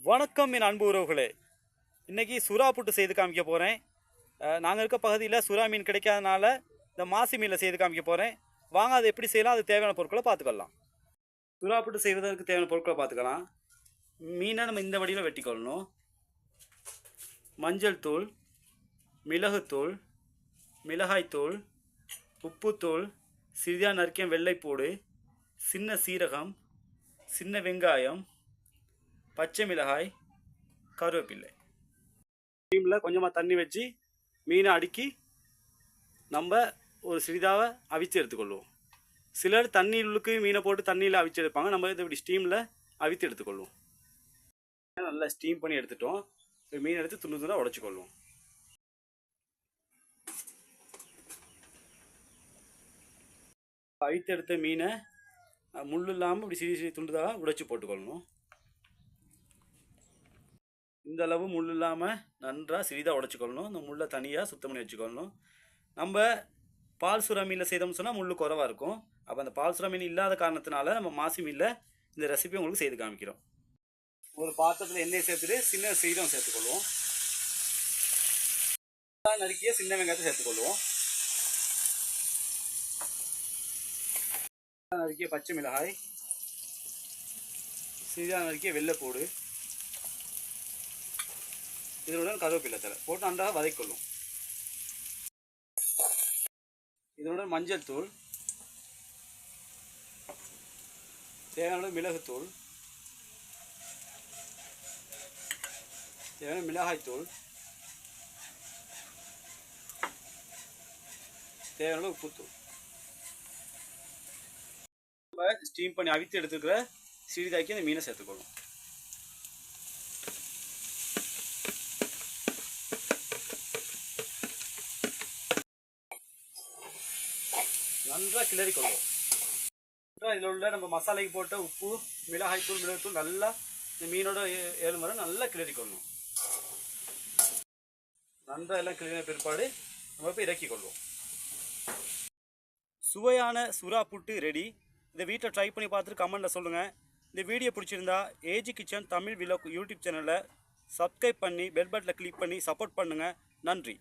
வணக்கம் என் அன்பு உறவுகளே. இன்றைக்கி சுறா புட்டு செய்து காமிக்க போகிறேன். நாங்கள் இருக்க பகுதியில் சுறா மீன் கிடைக்காதனால இந்த மாசி மீனில் செய்து காமிக்க போகிறேன். வாங்க அதை எப்படி செய்யலாம், அது தேவையான பொருட்களை பார்த்துக்கலாம். சுறா புட்டு செய்வதற்கு தேவையான பொருட்களை பார்த்துக்கலாம். மீனை நம்ம இந்த வடிவில் வெட்டிக்கொள்ளணும். மஞ்சள் தூள், மிளகுத்தூள், மிளகாய்த்தூள், உப்புத்தூள், சிறிதாக நறுக்கிய வெள்ளைப்பூடு, சின்ன சீரகம், சின்ன வெங்காயம், பச்சை மிளகாய், கருவேப்பிலை. மீனில் கொஞ்சமாக தண்ணி வச்சு மீனை அடுக்கி நம்ம ஒரு சிறிதாக அவிச்சு எடுத்துக்கொள்வோம். சிலர் தண்ணீருக்கு மீனை போட்டு தண்ணியில் அவிச்சு எடுப்பாங்க. நம்ம இதை இப்படி ஸ்டீமில் அவித்து எடுத்துக்கொள்வோம். நல்லா ஸ்டீம் பண்ணி எடுத்துட்டோம். மீன் எடுத்து துண்டு துண்டாக உடைச்சிக்கொள்வோம். அவித்து எடுத்த மீனை முள் இல்லாமல் இப்படி சிறிய சிறிய துண்டுதாக உடைச்சி போட்டுக்கொள்ளணும். இந்த அளவு முள் இல்லாமல் நன்றாக சிறிதாக உடைச்சிக்கொள்ளணும். இந்த முள்ளை தனியாக சுத்தம் பண்ணி வச்சுக்கொள்ளணும். நம்ம பால் சுறா மீனில் செய்தோம்னு சொன்னால் முள் குறைவாக இருக்கும். அப்போ அந்த பால் சுறா மீன் இல்லாத காரணத்தினால நம்ம மாசி மீனில் இந்த ரெசிபி உங்களுக்கு செய்து காமிக்கிறோம். ஒரு பாத்திரத்தில் எண்ணெய் சேர்த்துட்டு சின்ன சீரகம் சேர்த்துக்கொள்வோம். நறுக்கிய சின்ன வெங்காயத்தை சேர்த்துக்கொள்வோம். நறுக்கிய பச்சை மிளகாய், சிறிதாக நறுக்கிய வெள்ளைப்பூடு, இதனுடன் கருவேப்பிலை தலை போட்டு நன்றாக வதக்கிக்கொள்ளும். இதனுடன் மஞ்சள் தூள், தேவையான மிளகுத்தூள், தேவையான மிளகாய்த்தூள், தேவையான உப்புத்தூள். ஸ்டீம் பண்ணி அவித்து எடுத்துக்கிற சிறிதாக்கி அந்த மீனை சேர்த்துக்கொள்ளும். நன்றாக கிளறி கொள்வோம். இதில் உள்ள நம்ம மசாலைக்கு போட்ட உப்பு, மிளகாய்த்தூள், மிளகுத்தூள் நல்லா இந்த மீனோட ஏழு முறை நல்லா கிளறி கொள்ளணும். நன்றாக எல்லாம் கிளறின பிற்பாடு நம்ம போய் இறக்கி கொள்வோம். சுவையான சுறா புட்டு ரெடி. இதை வீட்டில் ட்ரை பண்ணி பார்த்துட்டு கமெண்ட்டில் சொல்லுங்கள். இந்த வீடியோ பிடிச்சிருந்தா AG kitchen Tamil vlog YouTube சேனலை சப்ஸ்கிரைப் பண்ணி பெல் பட்டனை கிளிக் பண்ணி சப்போர்ட் பண்ணுங்கள். நன்றி.